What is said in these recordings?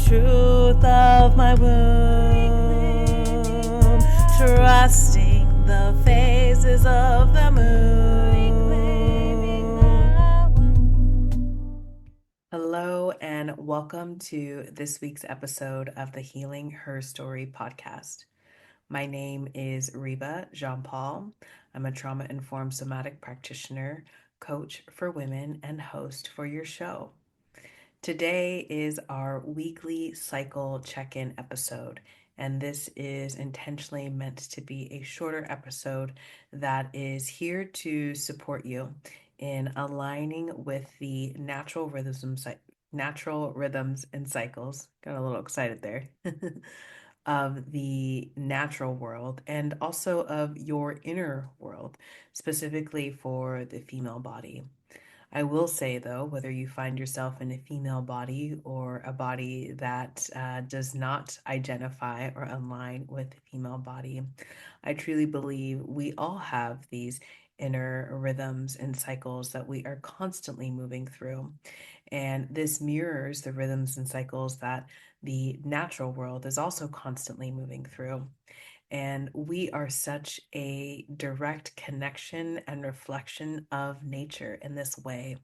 truth of my womb, trusting the phases of the moon. Hello, and welcome to this week's episode of the Healing Her Story podcast. My name is Reba Jean Paul. I'm a trauma informed somatic practitioner, coach for women, and host for your show. Today is our weekly cycle check in episode, and this is intentionally meant to be a shorter episode that is here to support you in aligning with the natural rhythms and cycles. Got a little excited there. Of the natural world and also of your inner world, specifically for the female body. I will say, though, whether you find yourself in a female body or a body that does not identify or align with the female body, I truly believe we all have these inner rhythms and cycles that we are constantly moving through. And this mirrors the rhythms and cycles that the natural world is also constantly moving through. And we are such a direct connection and reflection of nature in this way.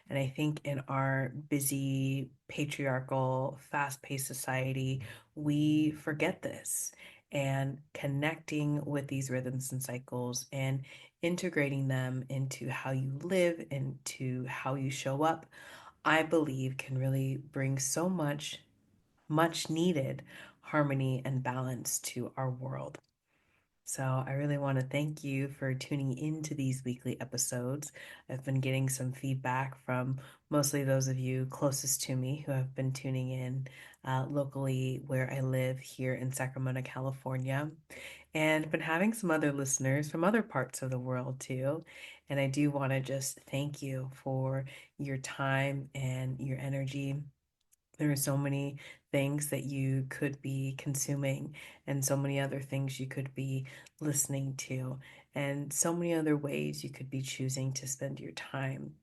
And I think in our busy, patriarchal, fast paced society, we forget this. And connecting with these rhythms and cycles and integrating them into how you live, into how you show up, I believe can really bring so much needed harmony and balance to our world. So, I really want to thank you for tuning into these weekly episodes. I've been getting some feedback from mostly those of you closest to me who have been tuning in locally where I live here in Sacramento, California, and been having some other listeners from other parts of the world too. And I do want to just thank you for your time and your energy. There are so many things that you could be consuming, and so many other things you could be listening to, and so many other ways you could be choosing to spend your time.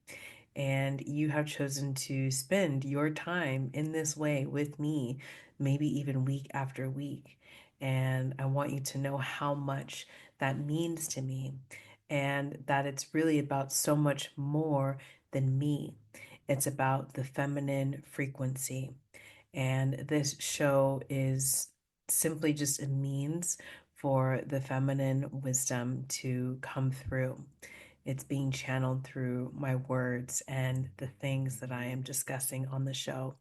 And you have chosen to spend your time in this way with me, maybe even week after week. And I want you to know how much that means to me, and that it's really about so much more than me. It's about the feminine frequency. And this show is simply just a means for the feminine wisdom to come through. It's being channeled through my words and the things that I am discussing on the show.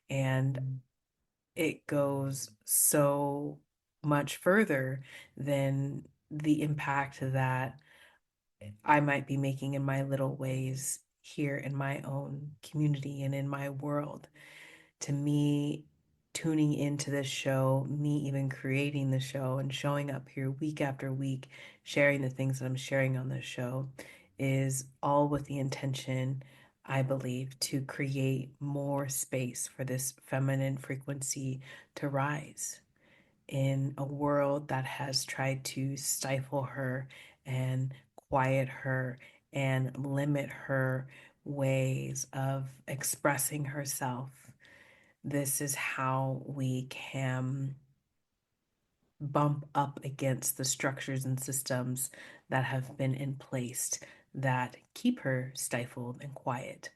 And it goes so much further than the impact that I might be making in my little ways here in my own community and in my world. To me, tuning into this show, me even creating the show and showing up here week after week, sharing the things that I'm sharing on this show, is all with the intention, I believe, to create more space for this feminine frequency to rise in a world that has tried to stifle her and quiet her and limit her ways of expressing herself. This is how we can bump up against the structures and systems that have been in place that keep her stifled and quiet.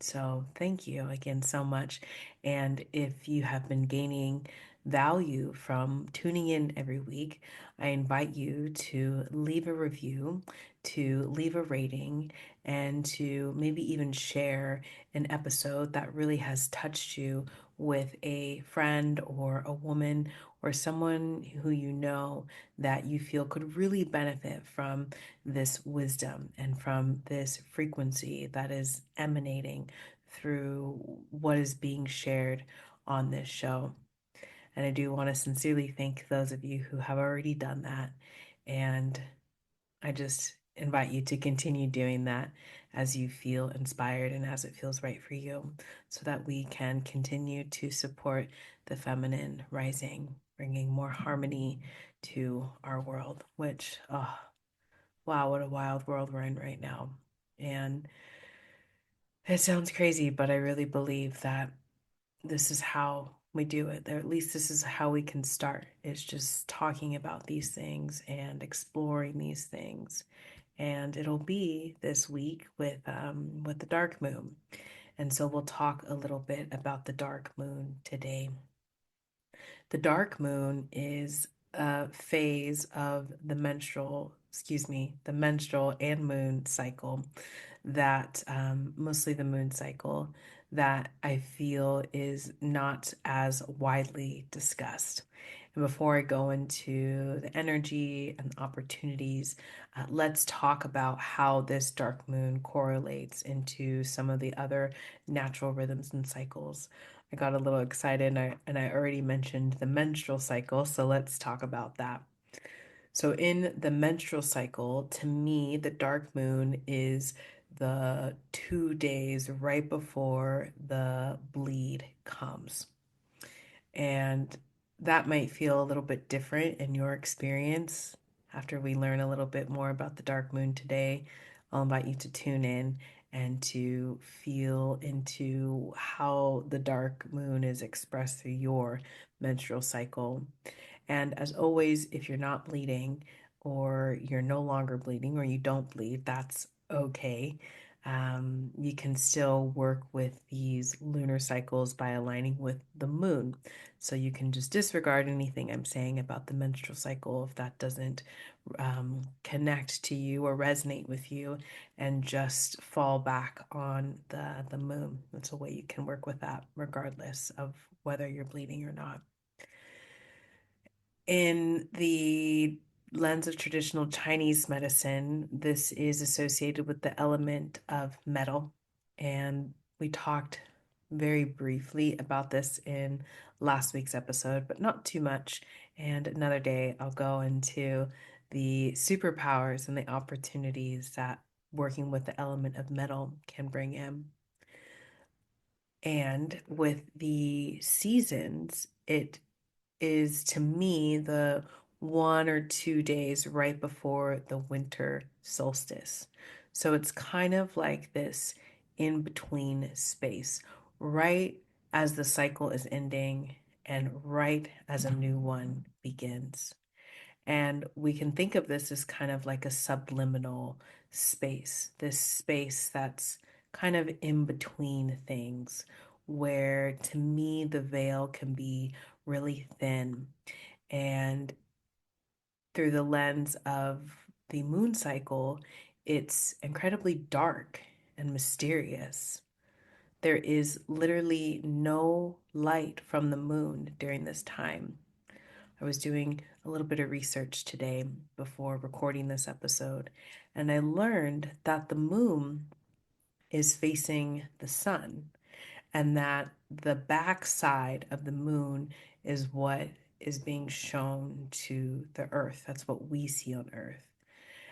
So, thank you again so much. And if you have been gaining value from tuning in every week, I invite you to leave a review, to leave a rating, and to maybe even share an episode that really has touched you with a friend or a woman or someone who you know that you feel could really benefit from this wisdom and from this frequency that is emanating through what is being shared on this show. And I do want to sincerely thank those of you who have already done that. And I just invite you to continue doing that as you feel inspired and as it feels right for you, so that we can continue to support the feminine rising, bringing more harmony to our world, which, oh, wow, what a wild world we're in right now. And it sounds crazy, but I really believe that this is how we do it. Or at least this is how we can start. It's just talking about these things and exploring these things. And it'll be this week with the dark moon. And so we'll talk a little bit about the dark moon today. The dark moon is a phase of the menstrual and moon cycle that, mostly the moon cycle, that I feel is not as widely discussed. And before I go into the energy and opportunities, let's talk about how this dark moon correlates into some of the other natural rhythms and cycles. I got a little excited and I already mentioned the menstrual cycle, so let's talk about that. So, in the menstrual cycle, to me, the dark moon is the 2 days right before the bleed comes. And that might feel a little bit different in your experience. After we learn a little bit more about the dark moon today, I'll invite you to tune in and to feel into how the dark moon is expressed through your menstrual cycle. And as always, if you're not bleeding or you're no longer bleeding or you don't bleed, that's okay. You can still work with these lunar cycles by aligning with the moon. So you can just disregard anything I'm saying about the menstrual cycle if that doesn't connect to you or resonate with you, and just fall back on the moon. That's a way you can work with that, regardless of whether you're bleeding or not. In the lens of traditional Chinese medicine, this is associated with the element of metal. And we talked very briefly about this in last week's episode, but not too much. And another day, I'll go into the superpowers and the opportunities that working with the element of metal can bring in. And with the seasons, it is to me the 1 or 2 days right before the winter solstice. So it's kind of like this in between space, right as the cycle is ending and right as a new one begins. And we can think of this as kind of like a subliminal space, this space that's kind of in between things, where to me the veil can be really thin. And through the lens of the moon cycle, it's incredibly dark and mysterious. There is literally no light from the moon during this time. I was doing a little bit of research today before recording this episode, and I learned that the moon is facing the sun, and that the back side of the moon is what is being shown to the earth. That's what we see on earth.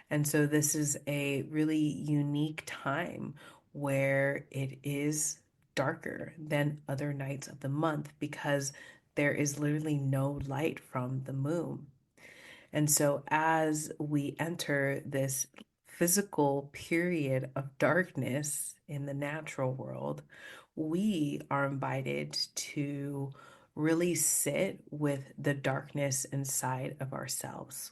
And so this is a really unique time where it is darker than other nights of the month because there is literally no light from the moon. And so, as we enter this physical period of darkness in the natural world, we are invited to really sit with the darkness inside of ourselves.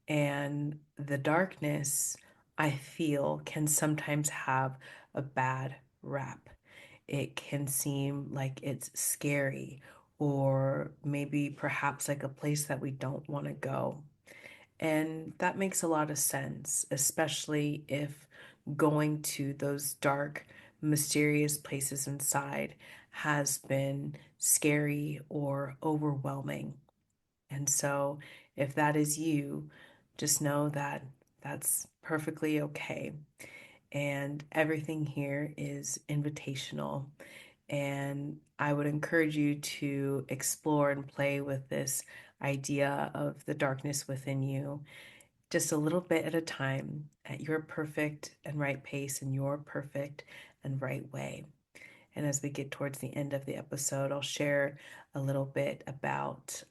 And the darkness, I feel, can sometimes have a bad rap. It can seem like it's scary or maybe perhaps like a place that we don't want to go. And that makes a lot of sense, especially if going to those dark, mysterious places inside has been scary or overwhelming. And so, if that is you, just know that that's perfectly okay. And everything here is invitational. And I would encourage you to explore and play with this idea of the darkness within you just a little bit at a time at your perfect and right pace in your perfect and right way. And as we get towards the end of the episode, I'll share a little bit about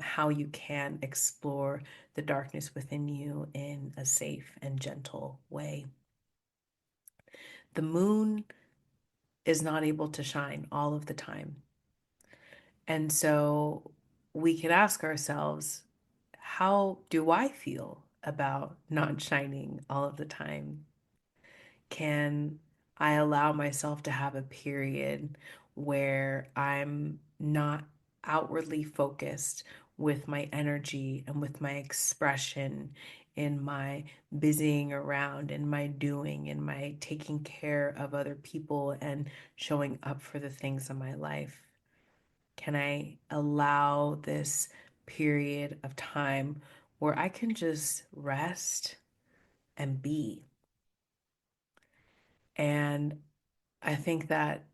how you can explore the darkness within you in a safe and gentle way. The moon is not able to shine all of the time. And so we can ask ourselves, how do I feel about not shining all of the time? Can I allow myself to have a period where I'm not outwardly focused with my energy and with my expression, in my busying around, in my doing, in my taking care of other people and showing up for the things in my life? Can I allow this period of time where I can just rest and be? And I think that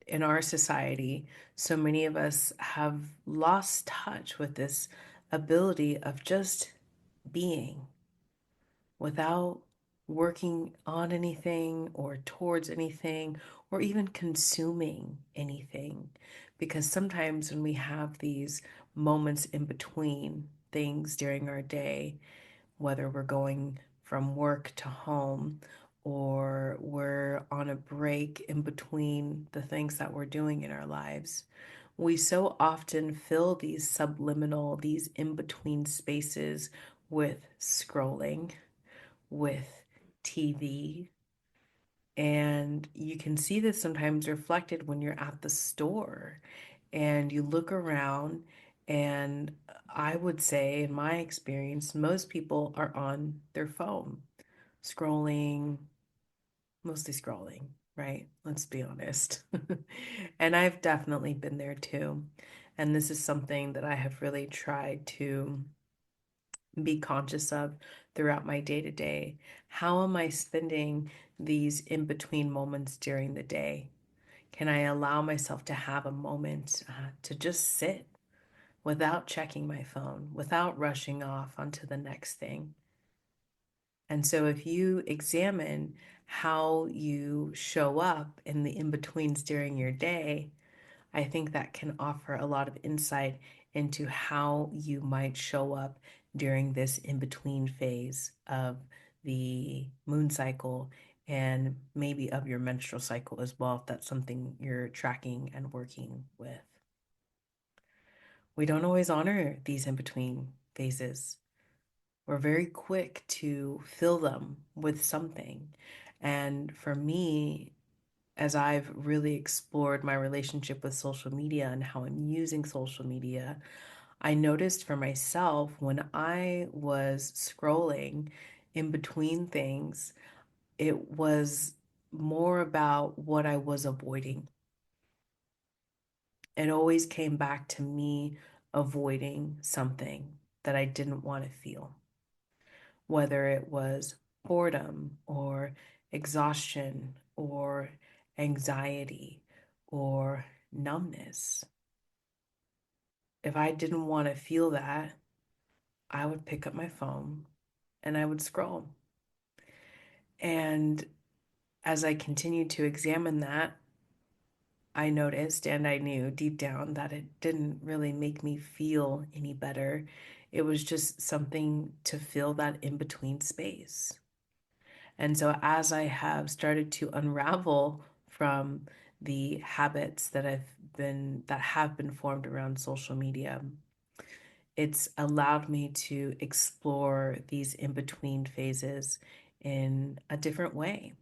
in our society, so many of us have lost touch with this ability of just being without working on anything or towards anything or even consuming anything. Because sometimes when we have these moments in between things during our day, whether we're going from work to home or we're on a break in between the things that we're doing in our lives, we so often fill these subliminal, these in between spaces with scrolling, with TV. And you can see this sometimes reflected when you're at the store and you look around. And I would say, in my experience, most people are on their phone, scrolling, mostly scrolling, right? Let's be honest. And I've definitely been there too. And this is something that I have really tried to be conscious of throughout my day to day. How am I spending these in between moments during the day? Can I allow myself to have a moment to just sit without checking my phone, without rushing off onto the next thing? And so, if you examine how you show up in the in betweens during your day, I think that can offer a lot of insight into how you might show up during this in between phase of the moon cycle and maybe of your menstrual cycle as well, if that's something you're tracking and working with. We don't always honor these in between phases. We're very quick to fill them with something. And for me, as I've really explored my relationship with social media and how I'm using social media, I noticed for myself when I was scrolling in between things, it was more about what I was avoiding. It always came back to me avoiding something that I didn't want to feel, whether it was boredom or exhaustion or anxiety or numbness. If I didn't want to feel that, I would pick up my phone and I would scroll. And as I continued to examine that, I noticed and I knew deep down that it didn't really make me feel any better. It was just something to fill that in between space. And so as I have started to unravel from the habits that have been formed around social media, it's allowed me to explore these in between phases in a different way.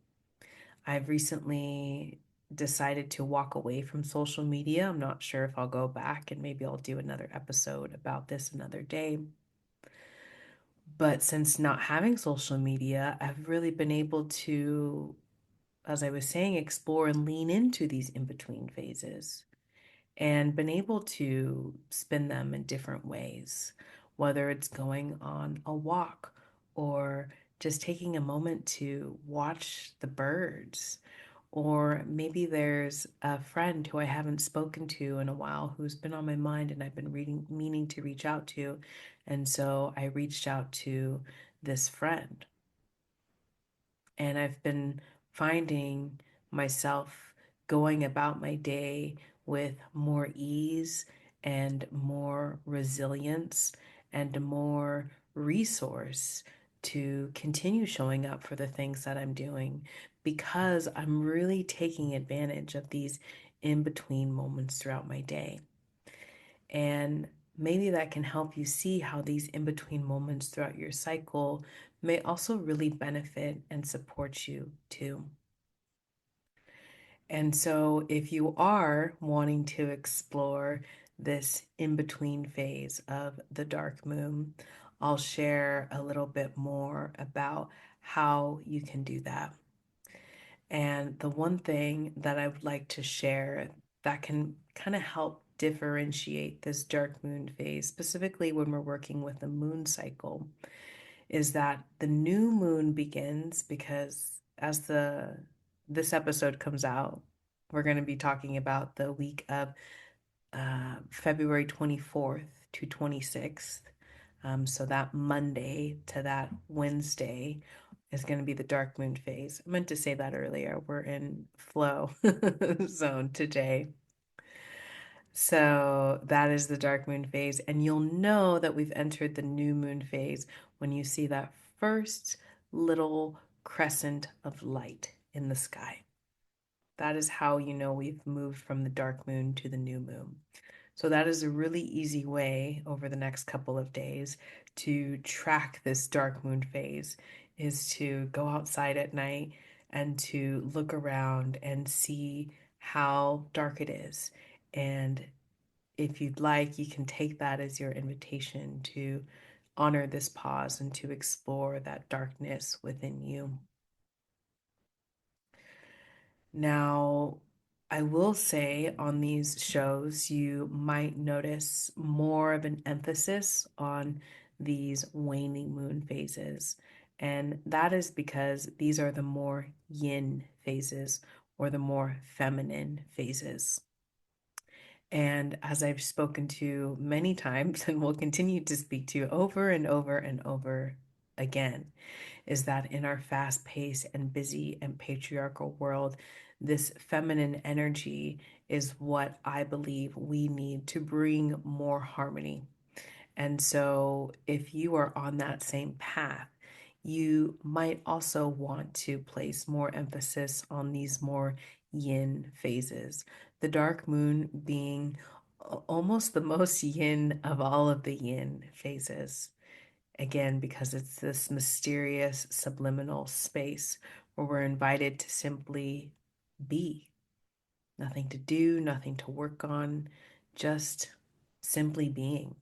I've recently decided to walk away from social media. I'm not sure if I'll go back and maybe I'll do another episode about this another day. But since not having social media, I've really been able to, as I was saying, explore and lean into these in between phases and been able to spin them in different ways, whether it's going on a walk or just taking a moment to watch the birds. Or maybe there's a friend who I haven't spoken to in a while who's been on my mind and I've been meaning to reach out to. And so I reached out to this friend. And I've been finding myself going about my day with more ease and more resilience and more resource to continue showing up for the things that I'm doing because I'm really taking advantage of these in between moments throughout my day. And maybe that can help you see how these in between moments throughout your cycle may also really benefit and support you too. And so, if you are wanting to explore this in between phase of the dark moon, I'll share a little bit more about how you can do that. And the one thing that I would like to share that can kind of help differentiate this dark moon phase, specifically when we're working with the moon cycle, is that the new moon begins because as the this episode comes out, we're going to be talking about the week of February 24th to 26th. So that Monday to that Wednesday is going to be the dark moon phase. I meant to say that earlier. We're in flow zone today. So that is the dark moon phase. And you'll know that we've entered the new moon phase when you see that first little crescent of light in the sky. That is how you know we've moved from the dark moon to the new moon. So that is a really easy way over the next couple of days to track this dark moon phase is to go outside at night and to look around and see how dark it is. And if you'd like, you can take that as your invitation to honor this pause and to explore that darkness within you. Now, I will say on these shows, you might notice more of an emphasis on these waning moon phases. And that is because these are the more yin phases or the more feminine phases. And as I've spoken to many times and will continue to speak to over and over and over again, is that in our fast paced and busy and patriarchal world, this feminine energy is what I believe we need to bring more harmony. And so, if you are on that same path, you might also want to place more emphasis on these more yin phases. The dark moon being almost the most yin of all of the yin phases. Again, because it's this mysterious subliminal space where we're invited to simply be. Nothing to do, nothing to work on, just simply being.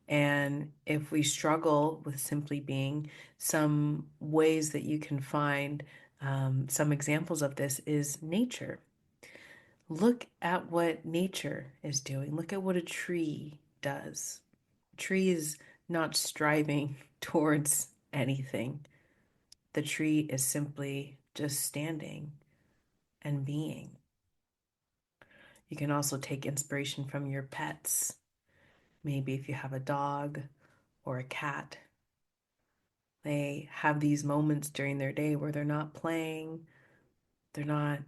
And if we struggle with simply being, some ways that you can find some examples of this is nature. Look at what nature is doing. Look at what a tree does. A tree is not striving towards anything. The tree is simply just standing and being. You can also take inspiration from your pets. Maybe if you have a dog or a cat, they have these moments during their day where they're not playing, they're not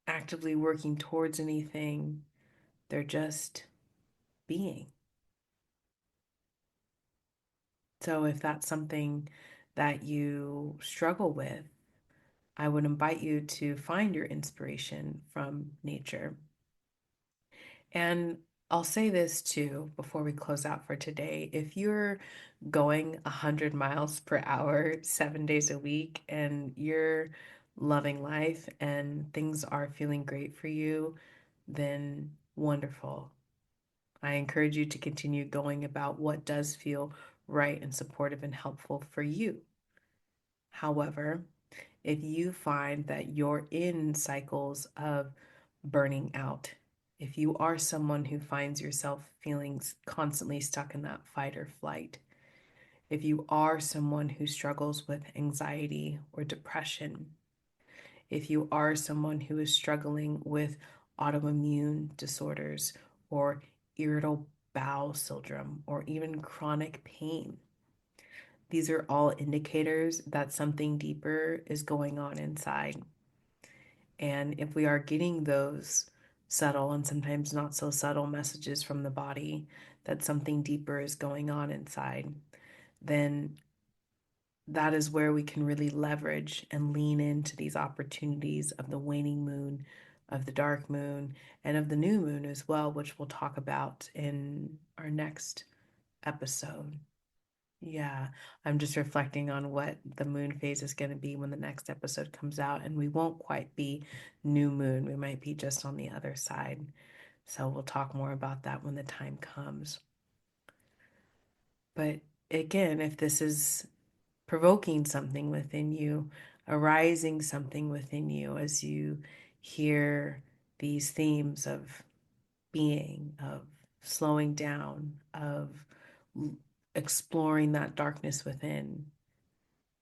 actively working towards anything, they're just being. So if that's something that you struggle with, I would invite you to find your inspiration from nature. And I'll say this too before we close out for today. If you're going 100 miles per hour 7 days a week and you're loving life and things are feeling great for you, then wonderful. I encourage you to continue going about what does feel right and supportive and helpful for you. However, if you find that you're in cycles of burning out, if you are someone who finds yourself feeling constantly stuck in that fight or flight, if you are someone who struggles with anxiety or depression, if you are someone who is struggling with autoimmune disorders or irritable bowel syndrome or even chronic pain, these are all indicators that something deeper is going on inside. And if we are getting those subtle and sometimes not so subtle messages from the body that something deeper is going on inside, then that is where we can really leverage and lean into these opportunities of the waning moon, of the dark moon, and of the new moon as well, which we'll talk about in our next episode. Yeah, I'm just reflecting on what the moon phase is going to be when the next episode comes out, and we won't quite be new moon. We might be just on the other side. So we'll talk more about that when the time comes. But again, if this is provoking something within you, arising something within you as you hear these themes of being, of slowing down, of exploring that darkness within,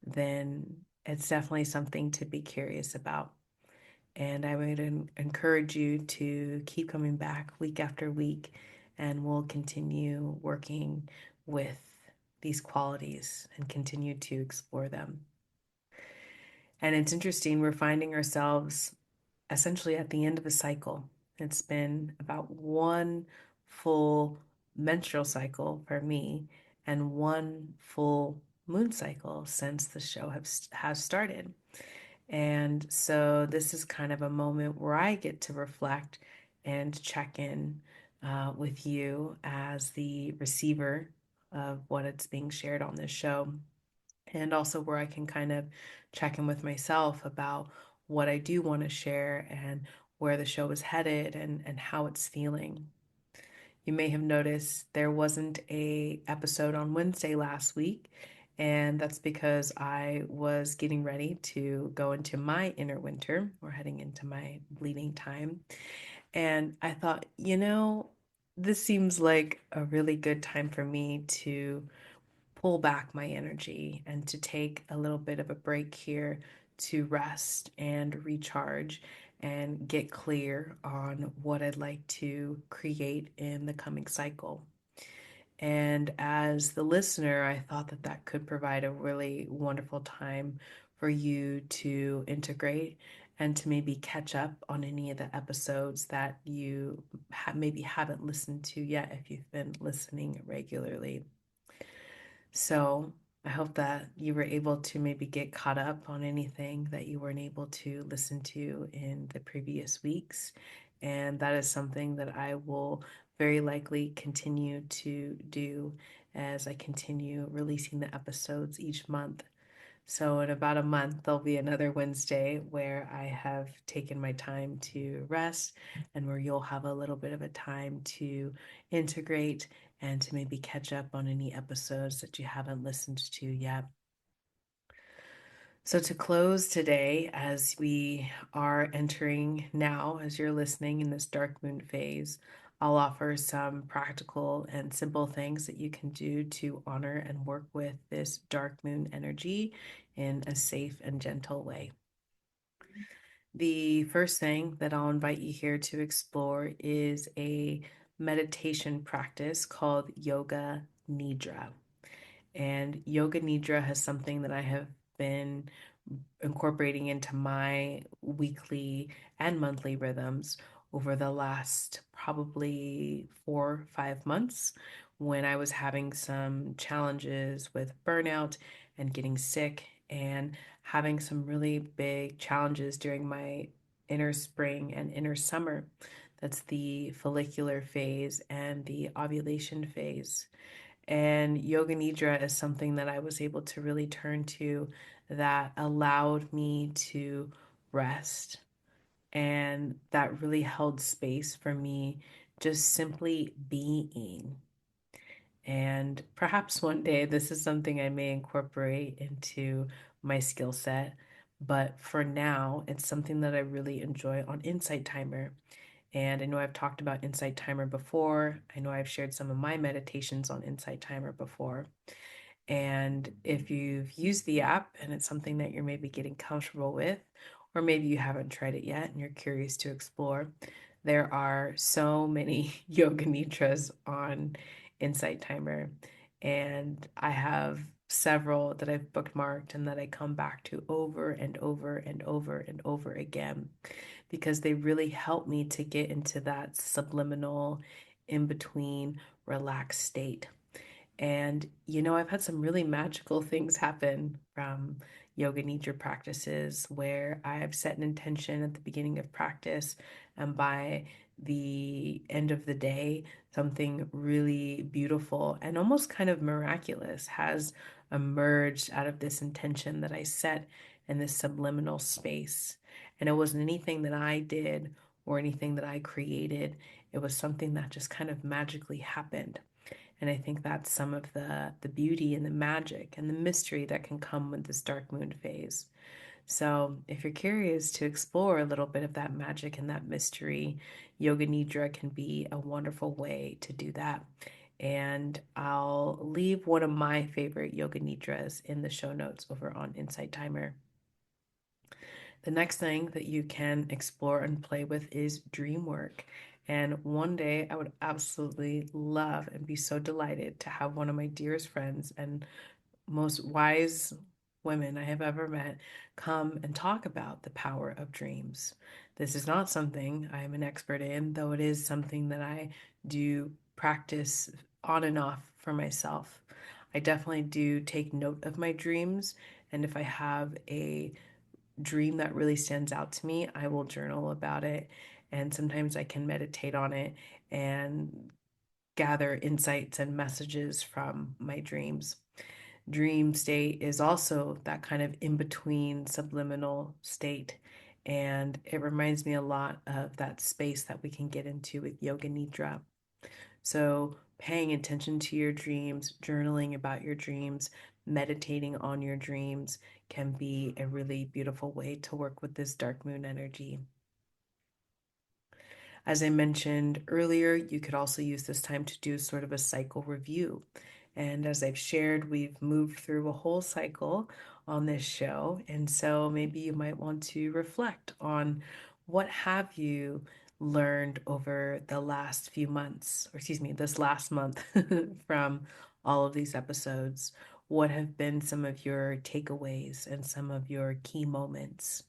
then it's definitely something to be curious about. And I would encourage you to keep coming back week after week, and we'll continue working with these qualities and continue to explore them. And it's interesting, we're finding ourselves essentially at the end of a cycle. It's been about one full menstrual cycle for me and one full moon cycle since the show has started. And so this is kind of a moment where I get to reflect and check in with you as the receiver of what it's being shared on this show, and also where I can kind of check in with myself about what I do want to share and where the show is headed and how it's feeling. You may have noticed there wasn't a episode on Wednesday last week, and that's because I was getting ready to go into my inner winter or heading into my bleeding time. And I thought, this seems like a really good time for me to pull back my energy and to take a little bit of a break here to rest and recharge and get clear on what I'd like to create in the coming cycle. And as the listener, I thought that that could provide a really wonderful time for you to integrate and to maybe catch up on any of the episodes that you maybe haven't listened to yet if you've been listening regularly. So I hope that you were able to maybe get caught up on anything that you weren't able to listen to in the previous weeks. And that is something that I will very likely continue to do as I continue releasing the episodes each month. So, in about a month, there'll be another Wednesday where I have taken my time to rest and where you'll have a little bit of a time to integrate and to maybe catch up on any episodes that you haven't listened to yet. So, to close today, as we are entering now, as you're listening in this dark moon phase, I'll offer some practical and simple things that you can do to honor and work with this dark moon energy in a safe and gentle way. The first thing that I'll invite you here to explore is a meditation practice called Yoga Nidra. And Yoga Nidra has something that I have been incorporating into my weekly and monthly rhythms over the last probably 4 or 5 months when I was having some challenges with burnout and getting sick and having some really big challenges during my inner spring and inner summer. That's the follicular phase and the ovulation phase. And Yoga Nidra is something that I was able to really turn to that allowed me to rest and that really held space for me just simply being. And perhaps one day this is something I may incorporate into my skill set. But for now, it's something that I really enjoy on Insight Timer. And I know I've talked about Insight Timer before. I know I've shared some of my meditations on Insight Timer before. And if you've used the app and it's something that you're maybe getting comfortable with, or maybe you haven't tried it yet and you're curious to explore, there are so many yoga nidras on Insight Timer. And I have several that I've bookmarked and that I come back to over and over and over and over again because they really help me to get into that subliminal, in between, relaxed state. And, I've had some really magical things happen from yoga nidra practices where I've set an intention at the beginning of practice, and by the end of the day, something really beautiful and almost kind of miraculous has emerged out of this intention that I set in this subliminal space. And it wasn't anything that I did or anything that I created. It was something that just kind of magically happened. And I think that's some of the beauty and the magic and the mystery that can come with this dark moon phase. So, if you're curious to explore a little bit of that magic and that mystery, Yoga Nidra can be a wonderful way to do that. And I'll leave one of my favorite Yoga Nidras in the show notes over on Insight Timer. The next thing that you can explore and play with is dream work. And one day I would absolutely love and be so delighted to have one of my dearest friends and most wise women I have ever met come and talk about the power of dreams. This is not something I am an expert in, though it is something that I do practice on and off for myself. I definitely do take note of my dreams, and if I have a dream that really stands out to me, I will journal about it. And sometimes I can meditate on it and gather insights and messages from my dreams. Dream state is also that kind of in between subliminal state. And it reminds me a lot of that space that we can get into with Yoga Nidra. So, paying attention to your dreams, journaling about your dreams, meditating on your dreams can be a really beautiful way to work with this dark moon energy. As I mentioned earlier, you could also use this time to do sort of a cycle review. And as I've shared, we've moved through a whole cycle on this show. And so maybe you might want to reflect on what have you learned over the last few months, or excuse me, this last month from all of these episodes. What have been some of your takeaways and some of your key moments?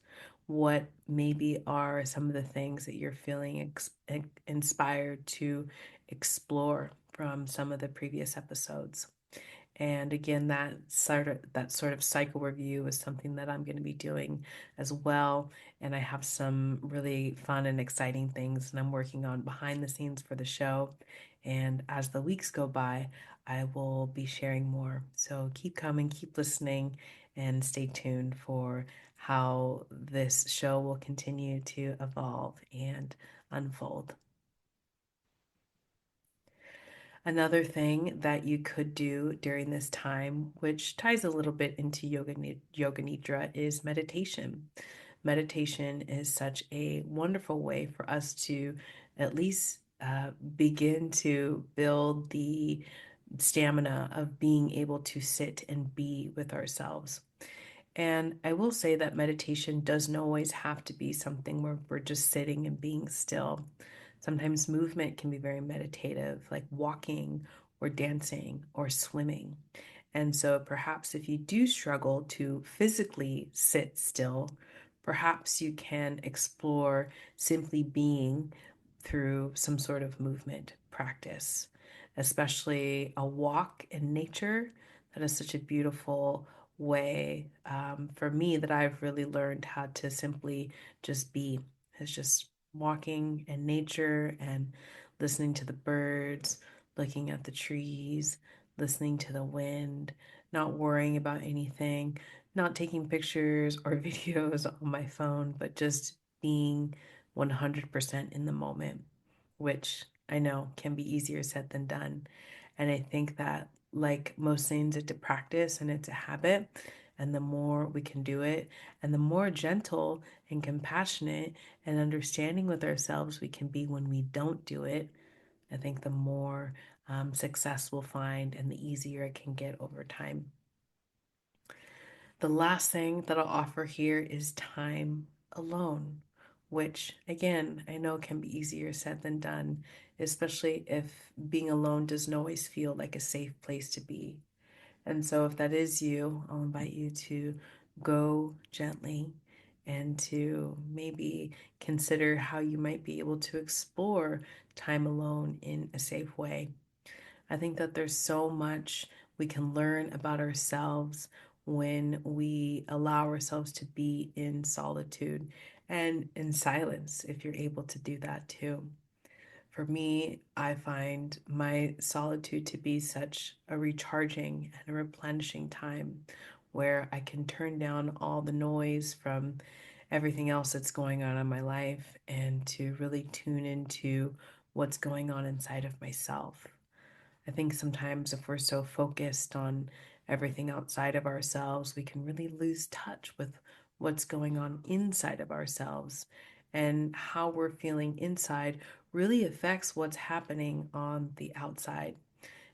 What maybe are some of the things that you're feeling inspired to explore from some of the previous episodes. And again, that sort of cycle review is something that I'm going to be doing as well. And I have some really fun and exciting things that I'm working on behind the scenes for the show. And as the weeks go by, I will be sharing more. So keep coming, keep listening, and stay tuned for how this show will continue to evolve and unfold. Another thing that you could do during this time, which ties a little bit into yoga nidra, is meditation. Meditation is such a wonderful way for us to at least begin to build the stamina of being able to sit and be with ourselves. And I will say that meditation doesn't always have to be something where we're just sitting and being still. Sometimes movement can be very meditative, like walking or dancing or swimming. And so perhaps if you do struggle to physically sit still, perhaps you can explore simply being through some sort of movement practice, especially a walk in nature. That is such a beautiful way for me that I've really learned how to simply just be. It's just walking in nature and listening to the birds, looking at the trees, listening to the wind, not worrying about anything, not taking pictures or videos on my phone, but just being 100% in the moment, which I know can be easier said than done. And I think that, like most things, it's a practice and it's a habit. And the more we can do it, and the more gentle and compassionate and understanding with ourselves we can be when we don't do it, I think the more success we'll find and the easier it can get over time. The last thing that I'll offer here is time alone, which again, I know can be easier said than done, especially if being alone doesn't always feel like a safe place to be. And so, if that is you, I'll invite you to go gently and to maybe consider how you might be able to explore time alone in a safe way. I think that there's so much we can learn about ourselves when we allow ourselves to be in solitude and in silence, if you're able to do that too. For me, I find my solitude to be such a recharging and a replenishing time where I can turn down all the noise from everything else that's going on in my life and to really tune into what's going on inside of myself. I think sometimes if we're so focused on everything outside of ourselves, we can really lose touch with what's going on inside of ourselves. And how we're feeling inside really affects what's happening on the outside.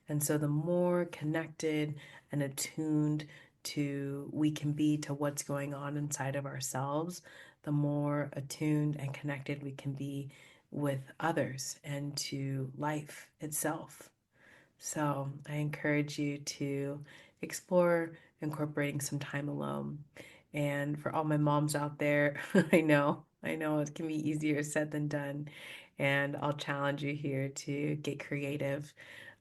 And so the more connected and attuned to we can be to what's going on inside of ourselves, the more attuned and connected we can be with others and to life itself. So I encourage you to explore incorporating some time alone. And for all my moms out there, I know it can be easier said than done. And I'll challenge you here to get creative.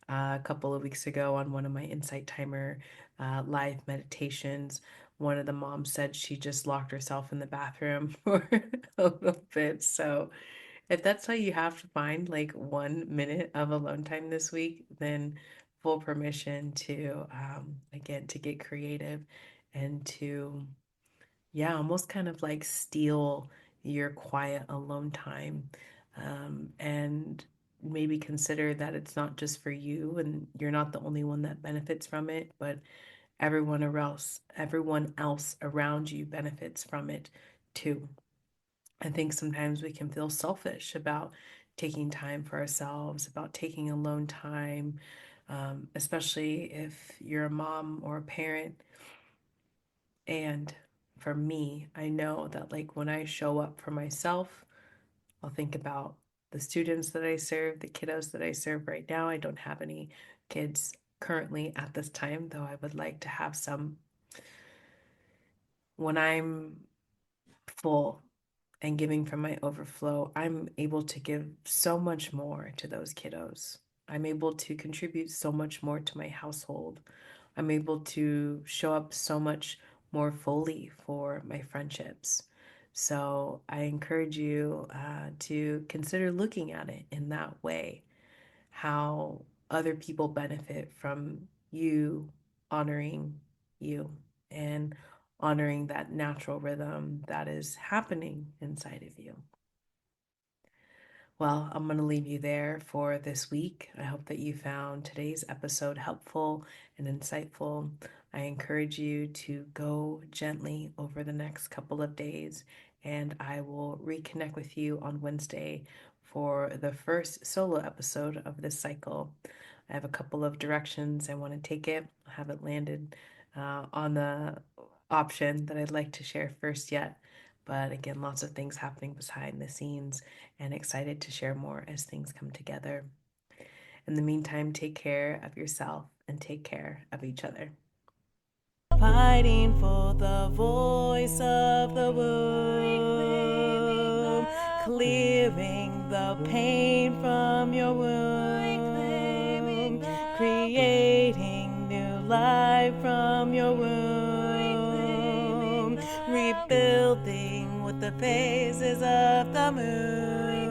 A couple of weeks ago on one of my Insight Timer live meditations, one of the moms said she just locked herself in the bathroom for a little bit. So if that's how you have to find like 1 minute of alone time this week, then full permission to, again, to get creative and to, yeah, almost kind of like steal your quiet alone time. And maybe consider that it's not just for you and you're not the only one that benefits from it, but everyone else around you benefits from it too. I think sometimes we can feel selfish about taking time for ourselves, about taking alone time, especially if you're a mom or a parent. And for me, I know that like when I show up for myself, I'll think about the students that I serve, the kiddos that I serve right now. I don't have any kids currently at this time, though I would like to have some. When I'm full and giving from my overflow, I'm able to give so much more to those kiddos. I'm able to contribute so much more to my household. I'm able to show up so much more fully for my friendships. So I encourage you to consider looking at it in that way, how other people benefit from you honoring you and honoring that natural rhythm that is happening inside of you. Well, I'm going to leave you there for this week. I hope that you found today's episode helpful and insightful. I encourage you to go gently over the next couple of days, and I will reconnect with you on Wednesday for the first solo episode of this cycle. I have a couple of directions I want to take it. I haven't landed on the option that I'd like to share first yet. But again, lots of things happening behind the scenes and excited to share more as things come together. In the meantime, take care of yourself and take care of each other. Fighting for the voice of the womb, clearing the pain from your womb, creating new life from your womb, rebuilding with the phases of the moon.